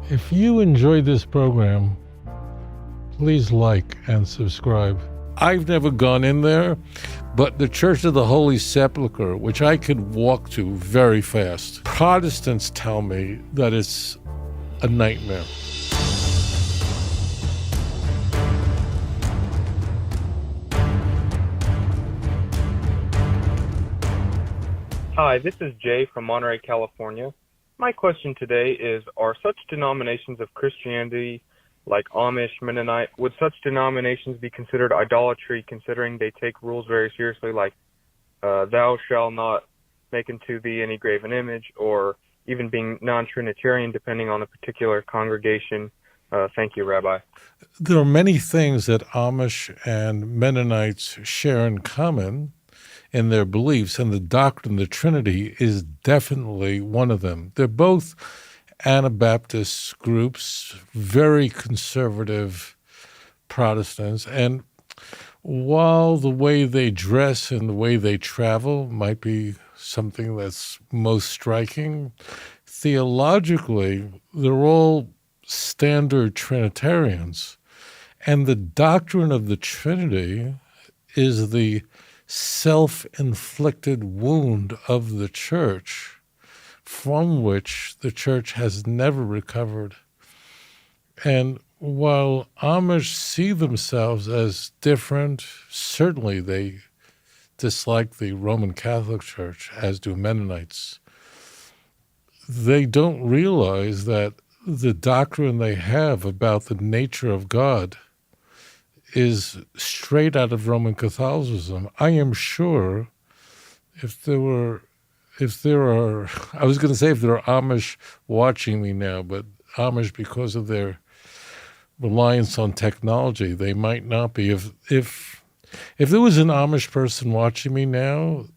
If you enjoyed this program, please like and subscribe. I've never gone in there, but the Church of the Holy Sepulchre, which I could walk to very fast, Protestants tell me that it's a nightmare. Hi, this is Jay from Monterey, California. My question today is, are such denominations of Christianity like Amish, Mennonite, would such denominations be considered idolatry considering they take rules very seriously like thou shalt not make unto thee any graven image, or even being non-Trinitarian depending on the particular congregation? Thank you, Rabbi. There are many things that Amish and Mennonites share in common in their beliefs, and the doctrine of the Trinity is definitely one of them. They're both Anabaptist groups, very conservative Protestants, and while the way they dress and the way they travel might be something that's most striking, theologically, they're all standard Trinitarians. And the doctrine of the Trinity is the self-inflicted wound of the church from which the church has never recovered. And while Amish see themselves as different, certainly they dislike the Roman Catholic Church, as do Mennonites. They don't realize that the doctrine they have about the nature of God is straight out of Roman Catholicism. I am sure if there are, I was going to say if there are Amish watching me now, but Amish, because of their reliance on technology, they might not be. If there was an Amish person watching me now,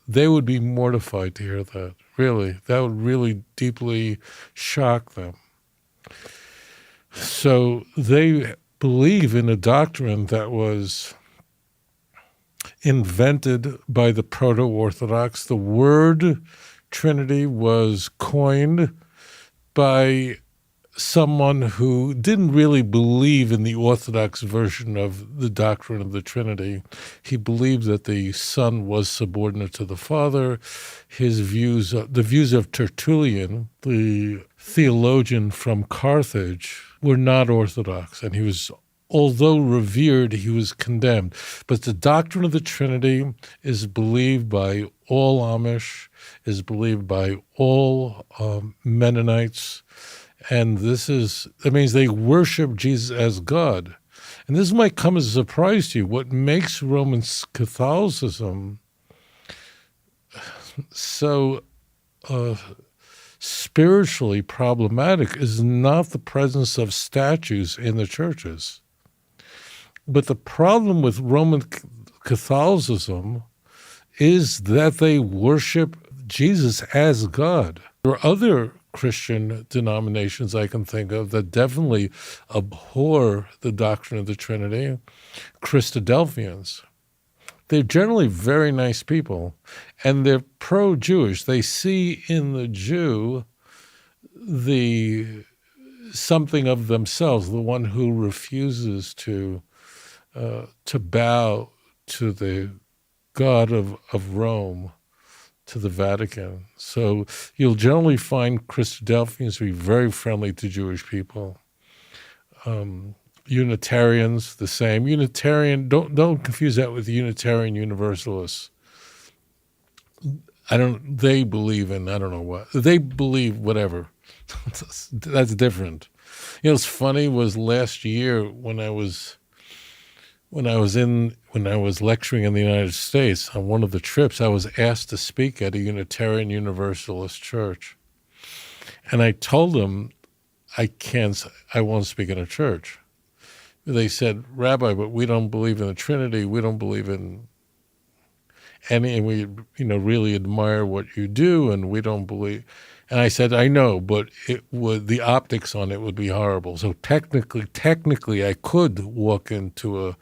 they would be mortified to hear that. Really, that would really deeply shock them. So they believe in a doctrine that was invented by the proto-Orthodox. The word Trinity was coined by someone who didn't really believe in the Orthodox version of the doctrine of the Trinity. He believed that the Son was subordinate to the Father. His views, the views of Tertullian, the theologian from Carthage, were not Orthodox, and he was, although revered, he was condemned. But the doctrine of the Trinity is believed by all Amish, is believed by all Mennonites, and that means they worship Jesus as God. And this might come as a surprise to you. What makes Roman Catholicism so spiritually problematic is not the presence of statues in the churches. But the problem with Roman Catholicism is that they worship Jesus as God. There are other Christian denominations I can think of that definitely abhor the doctrine of the Trinity. Christadelphians. They're generally very nice people, and they're pro-Jewish. They see in the Jew something of themselves, the one who refuses to bow to the God of Rome, to the Vatican. So you'll generally find Christadelphians to be very friendly to Jewish people. Unitarians, the same. Unitarian, don't confuse that with Unitarian Universalists. They believe in, I don't know what. They believe whatever. That's different. You know, it's funny, was last year when I was lecturing in the United States on one of the trips, I was asked to speak at a Unitarian Universalist church. And I told them I won't speak in a church. They said, Rabbi, but we don't believe in the Trinity. We don't believe in any, and we, really admire what you do, and we don't believe. And I said, I know, but the optics on it would be horrible. So technically, I could walk into a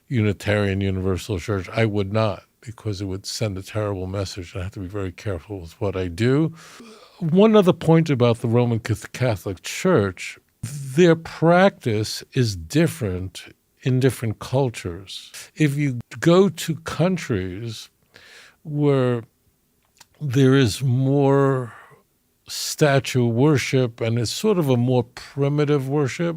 Unitarian Universal church. I would not. because it would send a terrible message. I have to be very careful with what I do. One other point about the Roman Catholic Church, their practice is different in different cultures. If you go to countries where there is more statue worship and it's sort of a more primitive worship,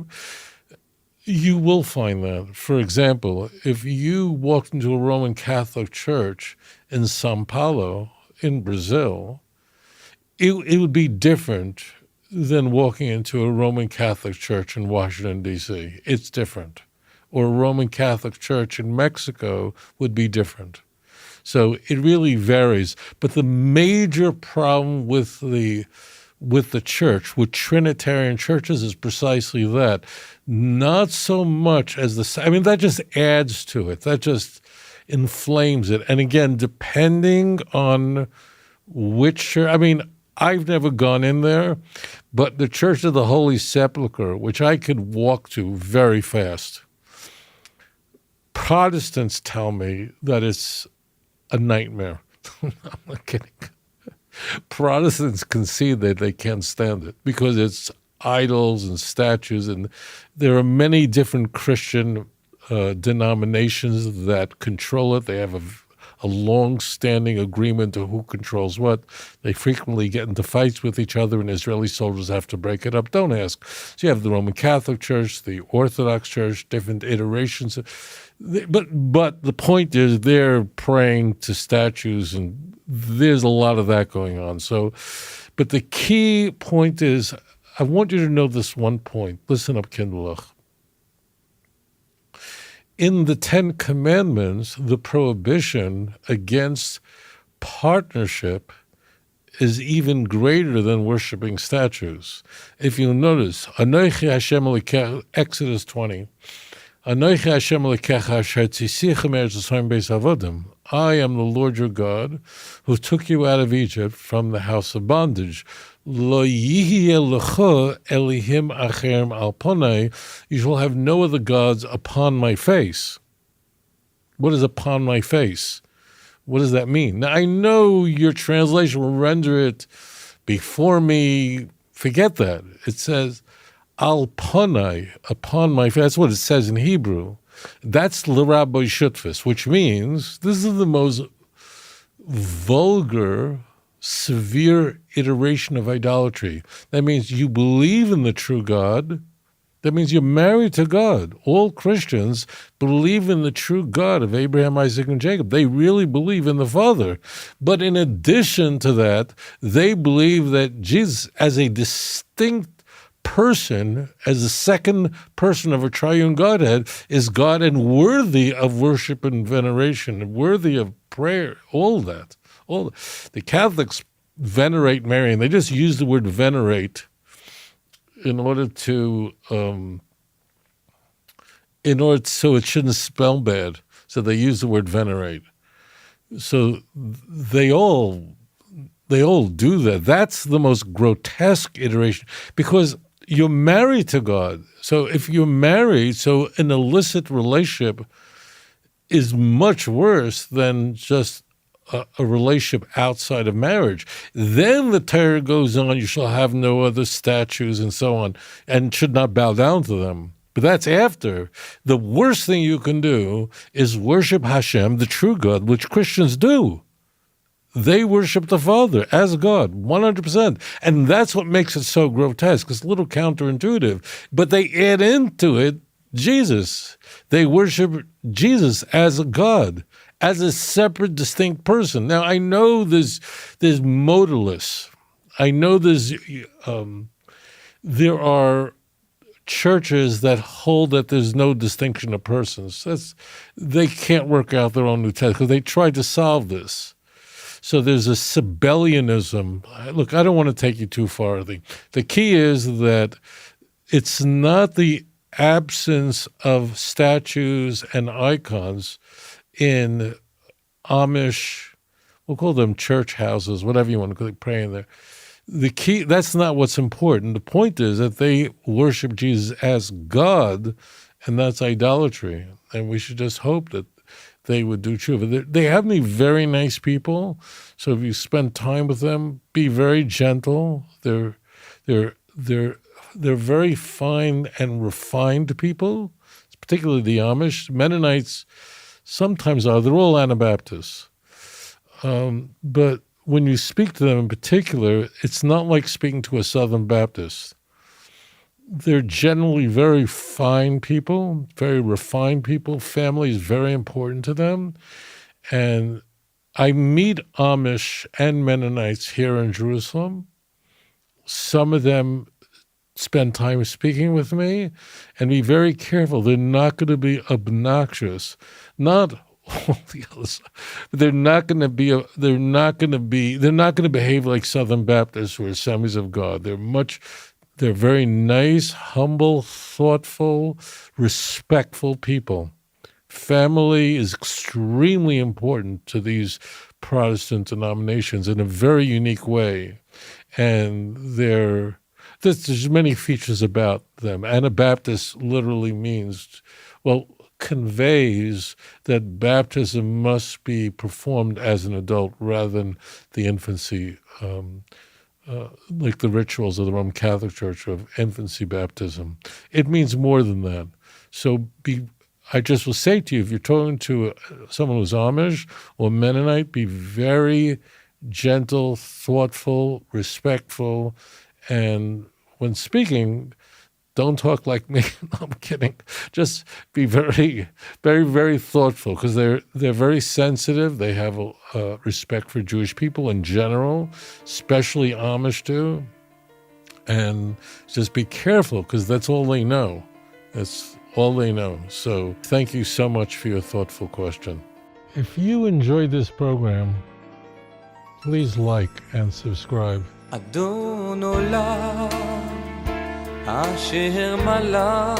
you will find that. For example, if you walked into a Roman Catholic church in São Paulo, in Brazil, it would be different than walking into a Roman Catholic church in Washington, D.C. It's different. Or a Roman Catholic church in Mexico would be different. So it really varies. But the major problem with the church, with Trinitarian churches, is precisely that. Not so much as that just adds to it. That just inflames it. And again, depending on which church, I've never gone in there, but the Church of the Holy Sepulchre, which I could walk to very fast, Protestants tell me that it's a nightmare. I'm not kidding. Protestants concede that they can't stand it because it's idols and statues, and there are many different Christian denominations that control it. They have a long-standing agreement to who controls what. They frequently get into fights with each other, and Israeli soldiers have to break it up. Don't ask. So you have the Roman Catholic Church, the Orthodox Church, different iterations. But the point is they're praying to statues, and there's a lot of that going on. So, but the key point is, I want you to know this one point. Listen up, Kindlech. In the Ten Commandments, the prohibition against partnership is even greater than worshiping statues. If you notice, Anochi Hashem Elokecha, Exodus 20, Anochi Hashem Elokecha asher tzisicha me'eretz Mitzrayim beis avodim. I am the Lord your God, who took you out of Egypt from the house of bondage. Lo yihye lecha elihim acherim al ponai. You shall have no other gods upon my face. What is upon my face? What does that mean? Now, I know your translation will render it before me. Forget that. It says al ponai, upon my face. That's what it says in Hebrew. That's l'rabbi shutfis, which means this is the most vulgar, severe iteration of idolatry. That means you believe in the true God. That means you're married to God. All Christians believe in the true God of Abraham, Isaac, and Jacob. They really believe in the Father. But in addition to that, they believe that Jesus, as a distinct person, as the second person of a triune Godhead, is God and worthy of worship and veneration, worthy of prayer, all that. The Catholics venerate Mary, and they just use the word venerate in order so it shouldn't spell bad. So they use the word venerate. So they all do that. That's the most grotesque iteration, because you're married to God. So if you're married, so an illicit relationship is much worse than just a relationship outside of marriage. Then the Torah goes on, you shall have no other statues and so on, and should not bow down to them. But that's after. The worst thing you can do is worship Hashem, the true God, which Christians do. They worship the Father as God, 100%. And that's what makes it so grotesque. It's a little counterintuitive. But they add into it Jesus. They worship Jesus as a God, as a separate, distinct person. Now, I know there's modalists. I know there are churches that hold that there's no distinction of persons. They can't work out their own New Testament because they tried to solve this. So there's a Sabellianism. Look, I don't want to take you too far. The key is that it's not the absence of statues and icons in Amish, we'll call them church houses, whatever you want to call it, praying there. The key, that's not what's important. The point is that they worship Jesus as God, and that's idolatry. And we should just hope that they would do tshuva. They happen to be very nice people, so if you spend time with them, be very gentle. They're very fine and refined people, particularly the Amish. Mennonites sometimes are. They're all Anabaptists. But when you speak to them in particular, it's not like speaking to a Southern Baptist. They're generally very fine people, very refined people. Family is very important to them. And I meet Amish and Mennonites here in Jerusalem. Some of them spend time speaking with me, and be very careful. They're not going to be obnoxious. Not all the others. They're not going to behave like Southern Baptists or Assemblies of God. They're very nice, humble, thoughtful, respectful people. Family is extremely important to these Protestant denominations in a very unique way. And there's many features about them. Anabaptist literally conveys that baptism must be performed as an adult rather than the infancy, like the rituals of the Roman Catholic Church of infancy baptism. It means more than that. So I just will say to you, if you're talking to someone who's Amish or Mennonite, be very gentle, thoughtful, respectful, and when speaking, don't talk like me. No, I'm kidding. Just be very, very, very thoughtful, because they're very sensitive. They have a respect for Jewish people in general, especially Amish do. And just be careful, because that's all they know. That's all they know. So thank you so much for your thoughtful question. If you enjoyed this program, please like and subscribe. אדון עולם אשר מלך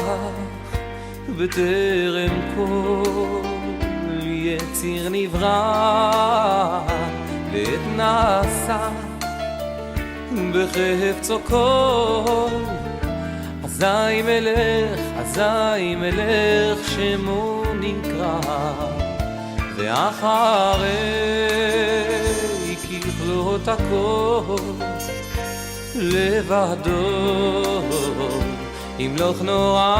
בטרם כל יציר נברא ועת נעשה בחפצו כל אזי מלך שמו נקרא ואחרי ככלות הכל לבדו ימלוך נורא